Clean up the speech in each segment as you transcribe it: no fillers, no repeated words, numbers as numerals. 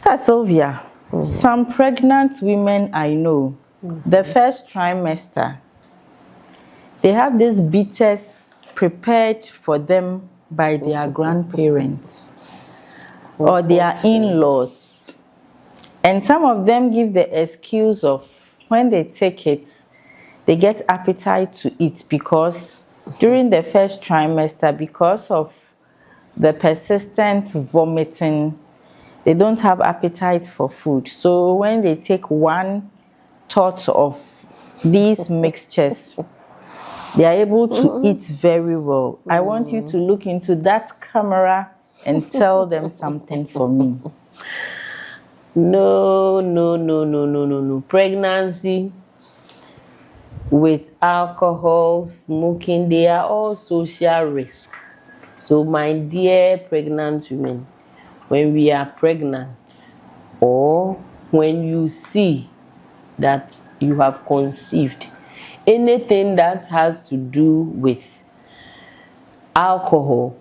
Sister Sylvia, some pregnant women I know, the first trimester, they have these bitters prepared for them by their grandparents or their in-laws. And some of them give the excuse of when they take it, they get appetite to eat because during the first trimester, because of the persistent vomiting, they don't have appetite for food. So when they take one tot of these mixtures, they are able to eat very well. I want you to look into that camera and tell them something for me. No. Pregnancy with alcohol, smoking, they are all social risk. So my dear pregnant women, when we are pregnant or when you see that you have conceived, anything that has to do with alcohol,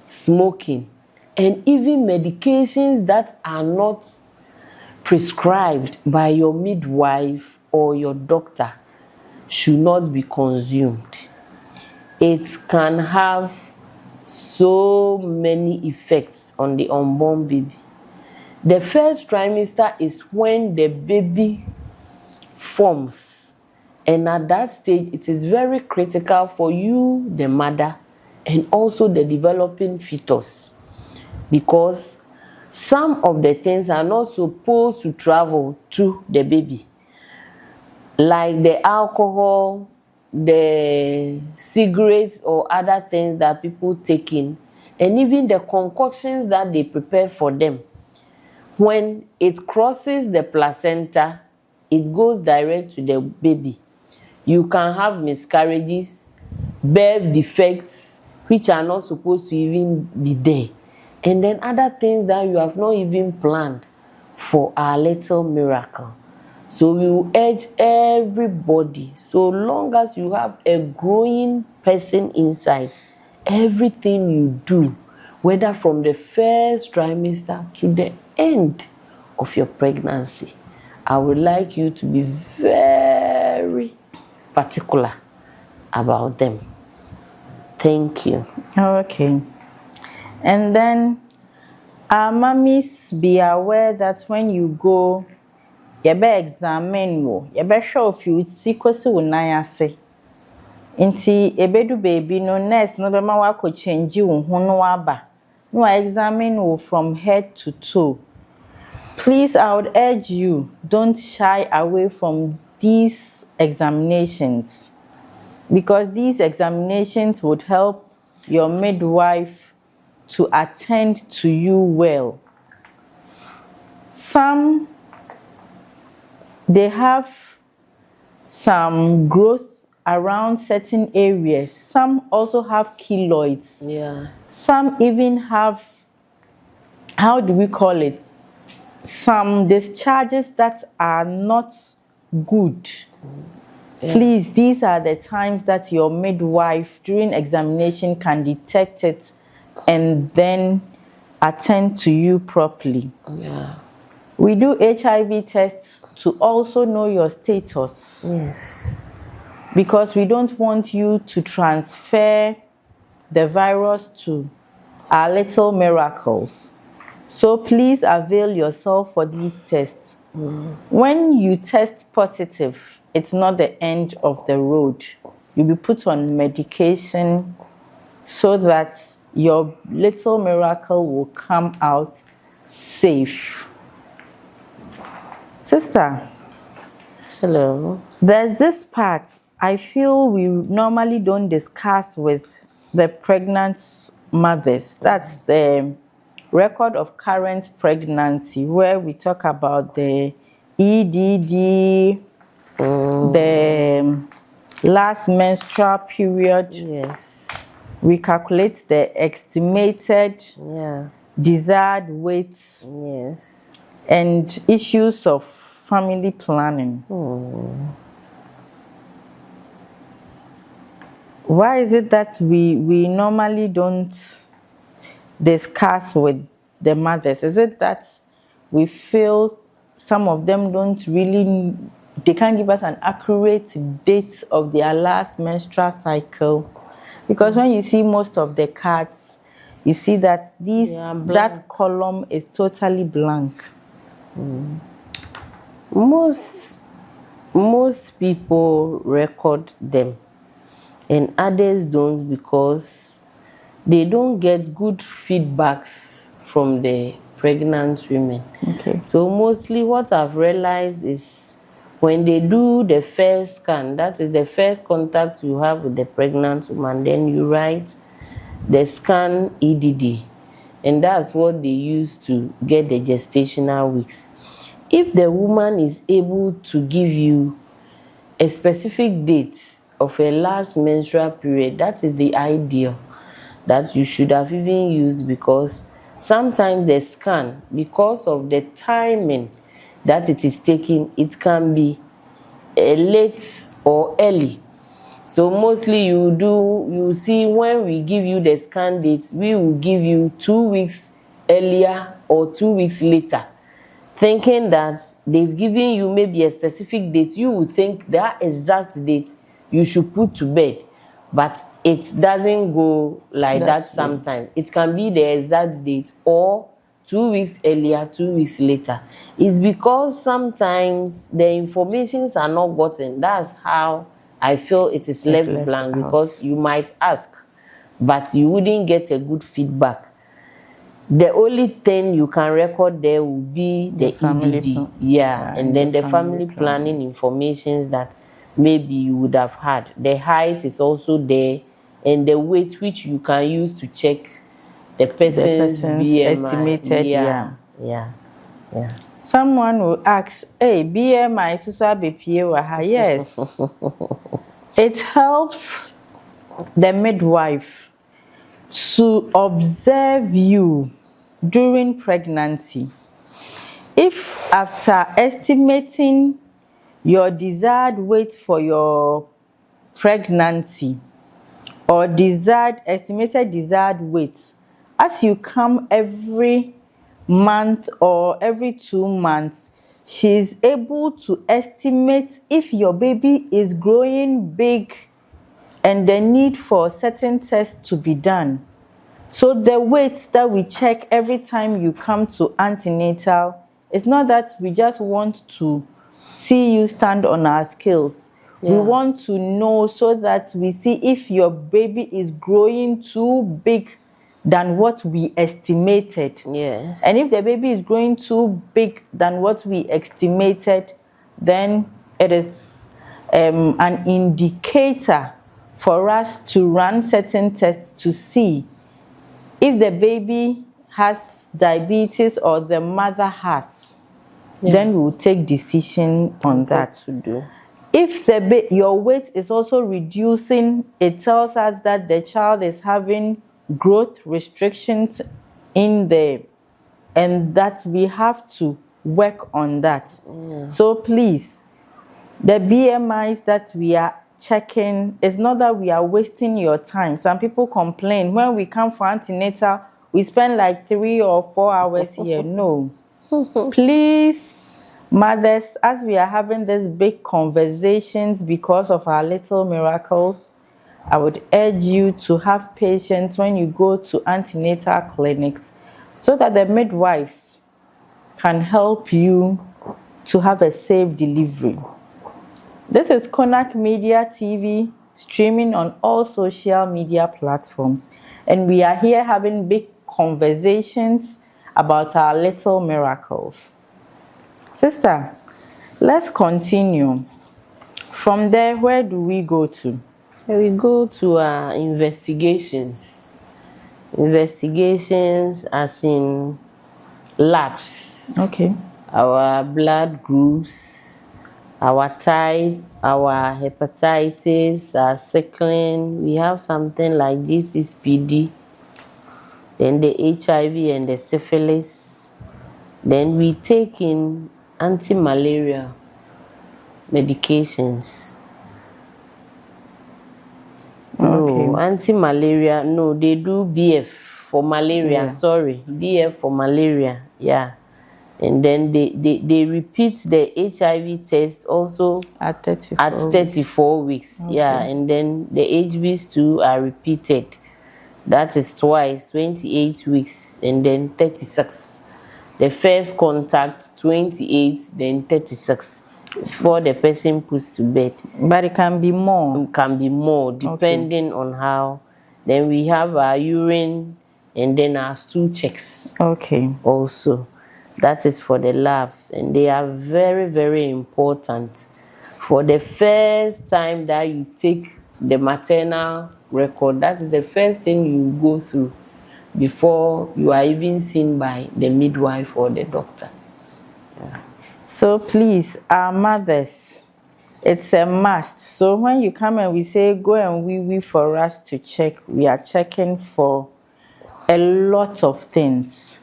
smoking, and even medications that are not prescribed by your midwife or your doctor should not be consumed. It can have so many effects on the unborn baby. The first trimester is when the baby forms, and at that stage it is very critical for you, the mother, and also the developing fetus, because some of the things are not supposed to travel to the baby, like the alcohol, the cigarettes or other things that people take in, and even the concoctions that they prepare for them. When it crosses the placenta, it goes direct to the baby. You can have miscarriages, birth defects, which are not supposed to even be there, and then other things that you have not even planned for our little miracle. So we will urge everybody, so long as you have a growing person inside, everything you do, whether from the first trimester to the end of your pregnancy, I would like you to be very particular about them. Thank you. Okay. And then mummies, be aware that when you go, you better examine wo, you better show if you see kosi unaya say. Inti ebedu baby no nurse no bema wako change wo ho no aba. No examine wo from head to toe. Please, I would urge you, don't shy away from these examinations, because these examinations would help your midwife to attend to you well. Some, they have some growth around certain areas. Some also have keloids. Yeah. Some even have, how do we call it? Some discharges that are not good. Yeah. Please, these are the times that your midwife during examination can detect it and then attend to you properly. Yeah. We do HIV tests to also know your status. Yes. Because we don't want you to transfer the virus to our little miracles. So please avail yourself for these tests. When you test positive, it's not the end of the road. You'll be put on medication so that your little miracle will come out safe. Sister. Hello. There's this part I feel we normally don't discuss with the pregnant mothers. That's the record of current pregnancy, where we talk about the EDD, the last menstrual period. Yes. We calculate the estimated desired weight. Yes. And issues of family planning. Why is it that we normally don't discuss with the mothers? Is it that we feel some of them they can't give us an accurate date of their last menstrual cycle. Because when you see most of the cards, you see that that column is totally blank. Most people record them, and others don't because they don't get good feedbacks from the pregnant women. Okay. So mostly what I've realized is when they do the first scan, that is the first contact you have with the pregnant woman, then you write the scan EDD, and that's what they use to get the gestational weeks. If the woman is able to give you a specific date of a last menstrual period, that is the ideal that you should have even used, because sometimes the scan, because of the timing that it is taking, it can be late or early. So mostly you see when we give you the scan dates, we will give you 2 weeks earlier or 2 weeks later, thinking that they've given you maybe a specific date. You will think that exact date you should put to bed, but it doesn't go like that sometimes. It can be the exact date or 2 weeks earlier, 2 weeks later. It's because sometimes the informations are not gotten. That's how I feel it is left blank, because you might ask, but you wouldn't get a good feedback. The only thing you can record there will be the EDD, and then the family planning informations that maybe you would have had. The height is also there, and the weight, which you can use to check the person's BMI. Estimated, yeah. Someone will ask, hey, BMI yes. It helps the midwife to observe you during pregnancy. If after estimating your desired weight for your pregnancy or estimated desired weight, as you come every month or every 2 months, she's able to estimate if your baby is growing big and the need for certain tests to be done. So the weight that we check every time you come to antenatal, it's not that we just want to see you stand on our scales. We want to know so that we see if your baby is growing too big than what we estimated. Yes. And if the baby is growing too big than what we estimated, then it is an indicator for us to run certain tests to see if the baby has diabetes or the mother has. Then we will take decision on that. To do. If your weight is also reducing, it tells us that the child is having growth restrictions in there, and that we have to work on that. So please, the BMIs that we are checking, it's not that we are wasting your time. Some people complain when we come for antenatal, we spend like 3 or 4 hours here. No. Please, mothers, as we are having these big conversations because of our little miracles, I would urge you to have patience when you go to antenatal clinics so that the midwives can help you to have a safe delivery. This is Konak Media TV, streaming on all social media platforms. And we are here having big conversations about our little miracles. Sister, let's continue. From there, where do we go to? We go to our investigations. Investigations as in labs. Okay. Our blood groups, our type, our hepatitis, our sickling. We have something like GCPD, then the HIV and the syphilis. Then we take in anti-malaria medications. No, anti-malaria, no, they do BF for malaria, BF for malaria, And then they repeat the HIV test also At 34 at 34 weeks. Okay. Yeah, and then the HBs too are repeated. That is twice, 28 weeks and then 36. The first contact, 28, then 36, before the person puts to bed. But it can be more. It can be more, depending on how. Then we have our urine and then our stool checks. Okay. Also, that is for the labs, and they are very, very important. For the first time that you take the maternal record, that is the first thing you go through before you are even seen by the midwife or the doctor. Yeah. So please, our mothers, it's a must. So when you come and we say go and wee for us to check, we are checking for a lot of things.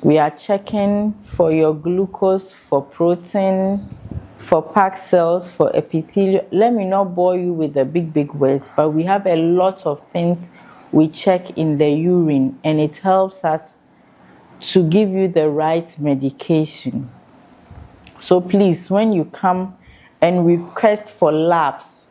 We are checking for your glucose, for protein, for packed cells, for epithelial. Let me not bore you with the big words, but we have a lot of things we check in the urine, and it helps us to give you the right medication. So please, when you come and request for labs,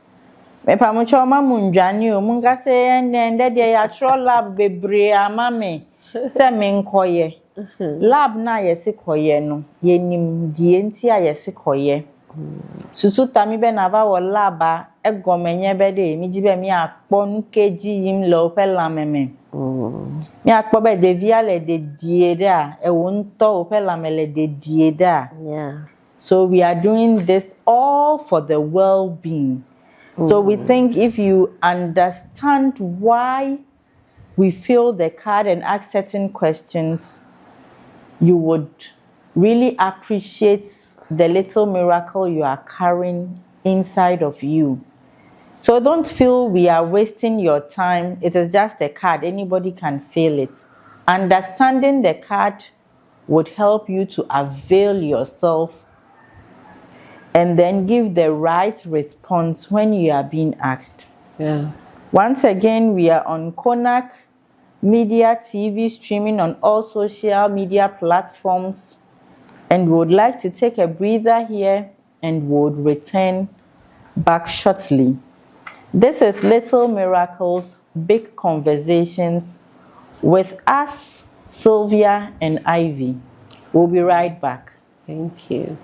me pamucho ma munjani o munga se ende de ya tro lab bebre amame se me nkoye. Lab na yesi koye no yenim die nti a yesi koye. Susu tami be na va wo laba egomenye be de mi jibe mi akpo nkeji yim lo pe lameme. Mi akpo be de viale de die da e wonto pe lamele de die da. Yeah. So we are doing this all for the well-being. So we think if you understand why we fill the card and ask certain questions, you would really appreciate the little miracle you are carrying inside of you. So don't feel we are wasting your time. It is just a card. Anybody can fill it. Understanding the card would help you to avail yourself and then give the right response when you are being asked. Yeah. Once again, we are on Konak Media TV, streaming on all social media platforms, and we would like to take a breather here and would return back shortly. This is Little Miracles, Big Conversations with us, Sylvia and Ivy. We'll be right back. Thank you.